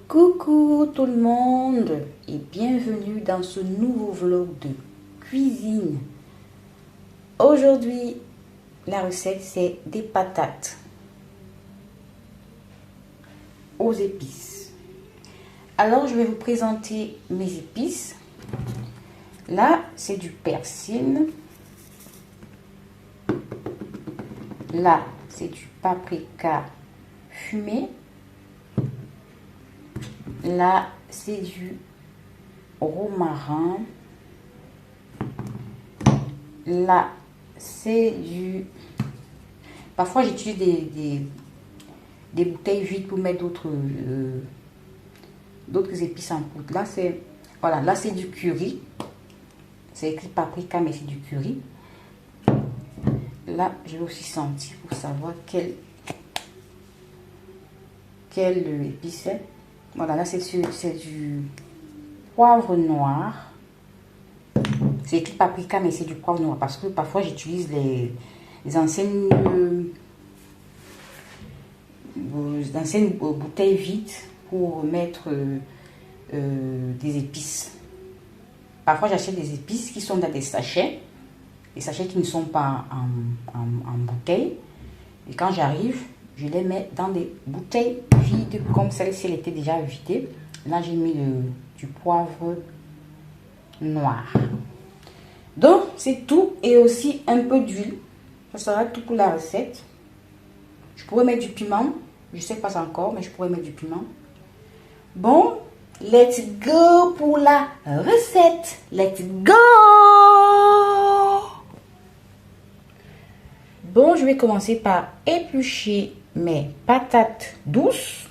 Coucou tout le monde et bienvenue dans ce nouveau vlog de cuisine. Aujourd'hui, la recette c'est des patates aux épices. Alors, je vais vous présenter mes épices. Là, c'est du persil. Là, c'est du paprika fumé. Là, c'est du romarin. Là, c'est du... Parfois, j'utilise des bouteilles vides pour mettre d'autres épices en poudre. Là, c'est... Voilà, là, c'est du curry. C'est écrit paprika, mais c'est du curry. Là, je vais aussi sentir pour savoir quelle épice c'est. Voilà, là c'est du poivre noir. C'est écrit paprika, mais c'est du poivre noir parce que parfois j'utilise les anciennes bouteilles vides pour mettre des épices. Parfois j'achète des épices qui sont dans des sachets qui ne sont pas en bouteille. Et quand j'arrive, je les mets dans des bouteilles vides, comme celle-ci, elle était déjà vidée. Là, j'ai mis du poivre noir. Donc, c'est tout. Et aussi un peu d'huile. Ça sera tout pour la recette. Je pourrais mettre du piment. Je ne sais pas encore, mais je pourrais mettre du piment. Bon, let's go pour la recette. Let's go! Bon, je vais commencer par éplucher mes patates douces.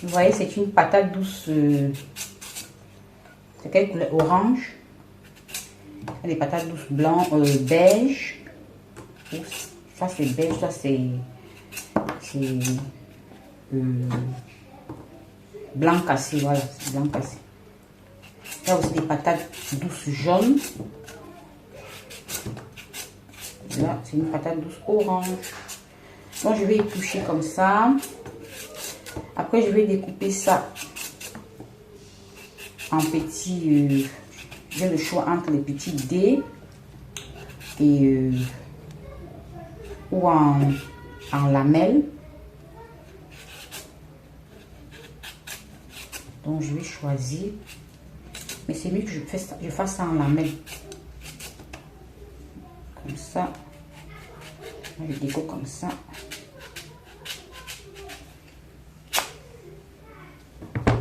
Vous voyez, c'est une patate douce. C'est quelle couleur? Orange. Des patates douces blanc, beige. Ça c'est beige, ça c'est blanc cassé, voilà, c'est blanc cassé. Là aussi des patates douces jaunes. Là c'est une patate douce orange. Donc je vais éplucher comme ça. Après je vais découper ça en petits. J'ai le choix entre les petits dés et ou en lamelles. Donc je vais choisir, mais c'est mieux que je fasse ça en lamelles. Comme ça, je découpe comme ça.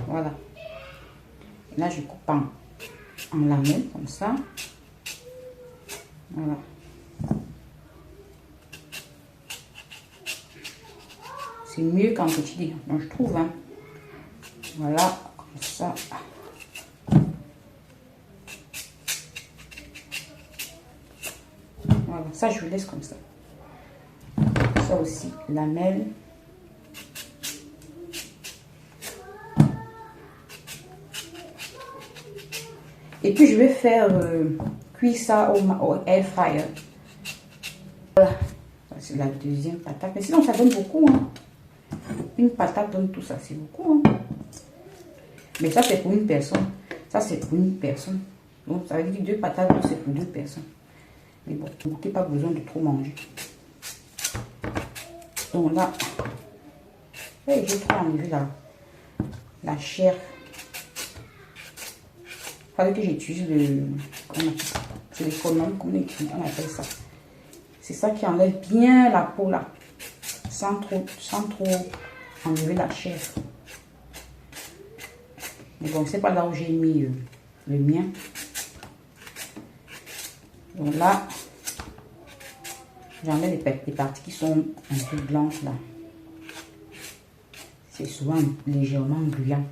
Voilà. Et là je coupe en lamelles comme ça. Voilà. C'est mieux qu'en petit dé, donc je trouve, hein. Voilà, comme ça. Voilà, ça je vous laisse comme ça. Ça aussi, lamelles. Et puis je vais faire cuire ça au air fryer. Voilà, c'est la deuxième patate. Mais sinon ça donne beaucoup, hein. Une patate donne tout ça, c'est beaucoup, hein. Mais ça c'est pour une personne. Ça c'est pour une personne. Donc ça veut dire deux patates, c'est pour deux personnes. Mais bon, vous n'avez pas besoin de trop manger. Donc là, j'ai trop enlevé la chair. Il fallait que j'utilise c'est l'économe, comment on appelle ça. C'est ça qui enlève bien la peau là, sans trop enlever la chair. Mais bon, c'est pas là où j'ai mis le mien. Donc là, j'enlève les parties qui sont un peu blanches là. C'est souvent légèrement gluant.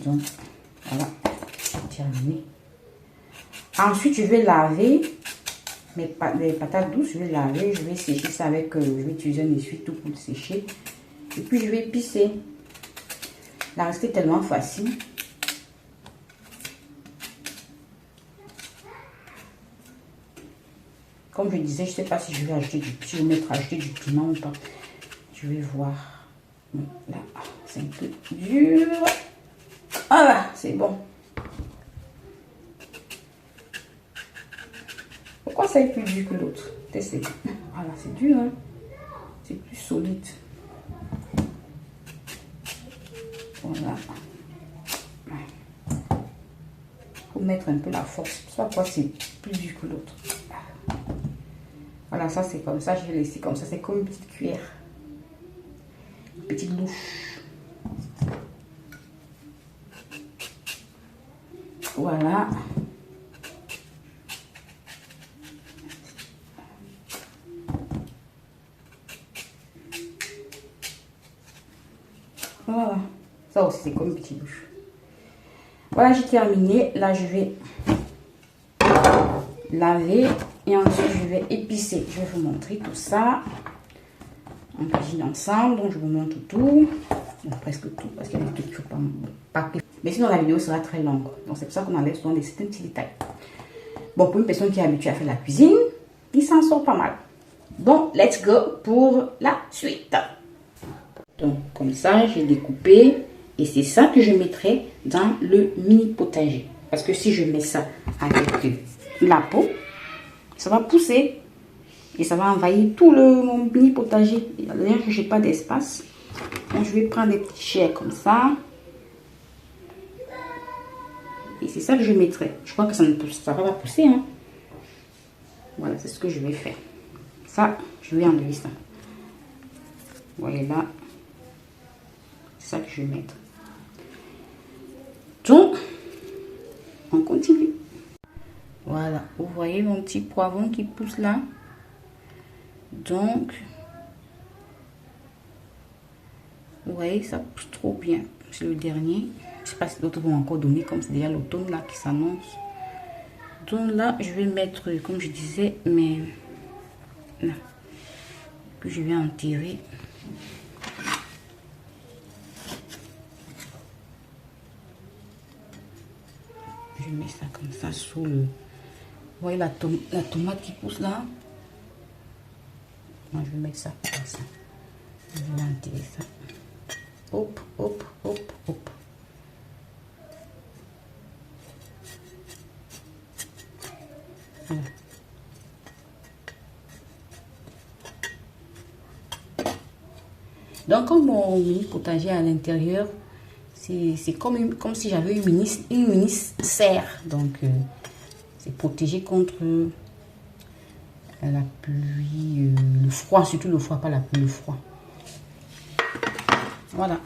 Donc voilà, c'est terminé. Ensuite, je vais laver les patates douces, je vais laver, je vais sécher ça avec, je vais utiliser un essuie-tout pour le sécher. Et puis je vais épicer. La recette est tellement facile. Comme je disais, je ne sais pas si je vais ajouter si je vais ajouter du piment ou pas. Je vais voir. Là, c'est un peu dur. Voilà, c'est bon. Pourquoi ça est plus dur que l'autre? Voilà, c'est dur, hein? C'est plus solide. Voilà. Faut mettre un peu la force. Je sais pas pourquoi c'est plus dur que l'autre. Voilà, ça c'est comme ça. Je vais laisser comme ça. C'est comme une petite cuillère. Une petite louche. Voilà. Voilà. Ça aussi, c'est comme une petite louche. Voilà, j'ai terminé. Là, je vais laver et ensuite je vais épicer. Je vais vous montrer tout ça. On cuisine ensemble, donc je vous montre tout. Bon, presque tout, parce qu'il y a des trucs qu'il ne faut pas. Mais sinon, la vidéo sera très longue. Donc, c'est pour ça qu'on enlève souvent certains petits détails. Bon, pour une personne qui est habituée à faire la cuisine, il s'en sort pas mal. Bon, let's go pour la suite. Donc, comme ça, j'ai découpé. Et c'est ça que je mettrai dans le mini potager. Parce que si je mets ça avec la peau, ça va pousser. Et ça va envahir tout mon mini potager. D'ailleurs, je n'ai pas d'espace. Donc, je vais prendre des petites chairs comme ça. Et c'est ça que je mettrai. Je crois que ça va pas pousser. Hein. Voilà, c'est ce que je vais faire. Ça, je vais enlever ça. Voilà là. C'est ça que je vais mettre. Donc, on continue. Voilà, vous voyez mon petit poivron qui pousse là. Donc, vous voyez, ça pousse trop bien. C'est le dernier. Je ne sais pas si d'autres vont encore donner, comme c'est déjà l'automne là qui s'annonce. Donc là, je vais mettre, comme je disais, mais là, que je vais enterrer. Je mets ça comme ça sous le... Vous voyez la tomate qui pousse là? Moi, je vais mettre ça comme ça. Je vais enterrer ça. Hop, hop, hop, hop. Voilà. Donc, comme mon mini potager à l'intérieur, c'est comme si j'avais une mini serre. Donc, c'est protégé contre la pluie, le froid, surtout le froid, pas la pluie, le froid. Voilà.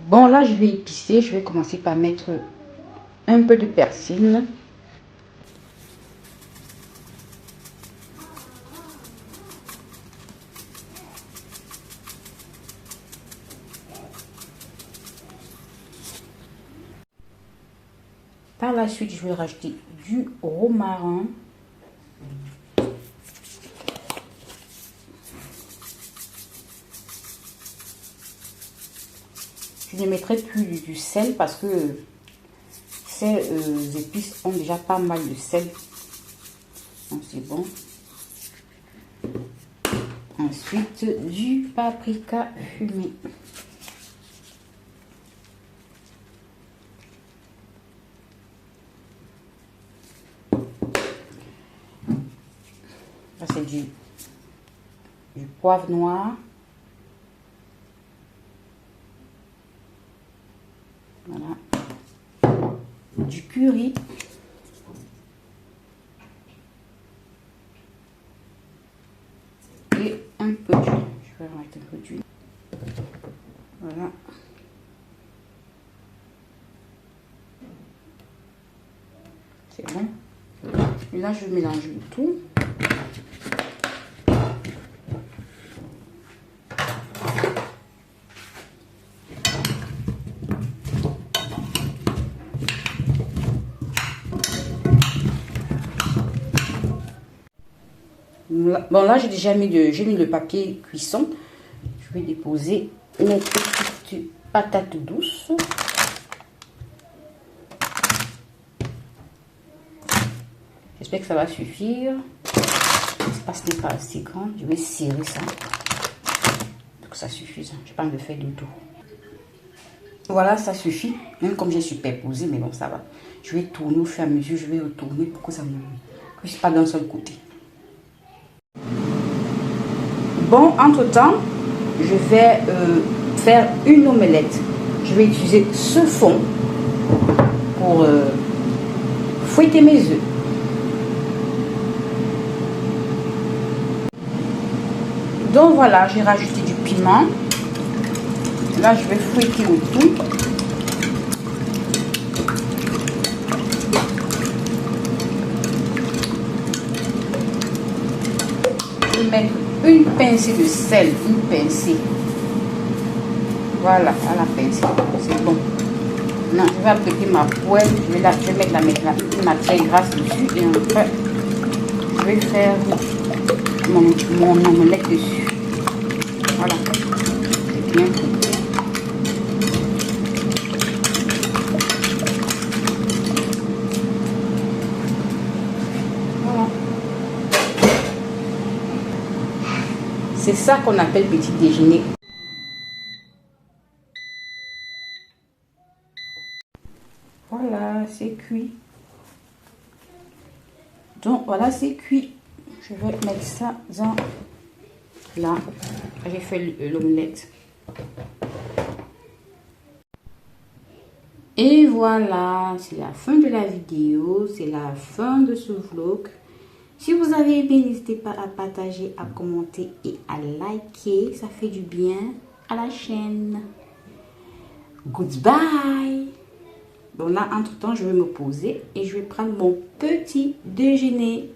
Bon, là, je vais épicer. Je vais commencer par mettre un peu de persil. Par la suite, je vais rajouter du romarin. Je ne mettrai plus du sel parce que ces épices ont déjà pas mal de sel. Donc c'est bon. Ensuite, du paprika fumé. Ça c'est du poivre noir. Voilà. Du curry. Et un peu d'huile. Je vais mettre un peu d'huile. Voilà. C'est bon. Et là, je mélange le tout. Bon, là, j'ai déjà mis le papier cuisson. Je vais déposer mes petites patates douces. J'espère que ça va suffire. L'espace n'est pas assez grand. Je vais serrer ça. Pour que ça suffise. Je n'ai pas envie de faire de tout. Voilà, ça suffit. Même comme j'ai superposé, mais bon, ça va. Je vais tourner au fur et à mesure. Je vais retourner pour que ça ne cuise pas d'un seul côté. Bon, entre-temps, je vais faire une omelette. Je vais utiliser ce fond pour fouetter mes œufs. Donc voilà, j'ai rajouté du piment. Là, je vais fouetter le tout. Je vais mettre une pincée de sel, une pincée. Voilà, à la pincée, c'est bon. Non, je vais appliquer ma poêle, je vais mettre la matière grasse dessus et après, je vais faire mon omelette dessus. Voilà, c'est bien fouetté. Voilà. C'est ça qu'on appelle petit déjeuner. Voilà, c'est cuit. Donc voilà, c'est cuit. Je vais mettre ça dans là. J'ai fait l'omelette. Et voilà, c'est la fin de la vidéo. C'est la fin de ce vlog. Si vous avez aimé, n'hésitez pas à partager, à commenter et à liker. Ça fait du bien à la chaîne. Goodbye. Bon là, entre-temps, je vais me poser et je vais prendre mon petit déjeuner.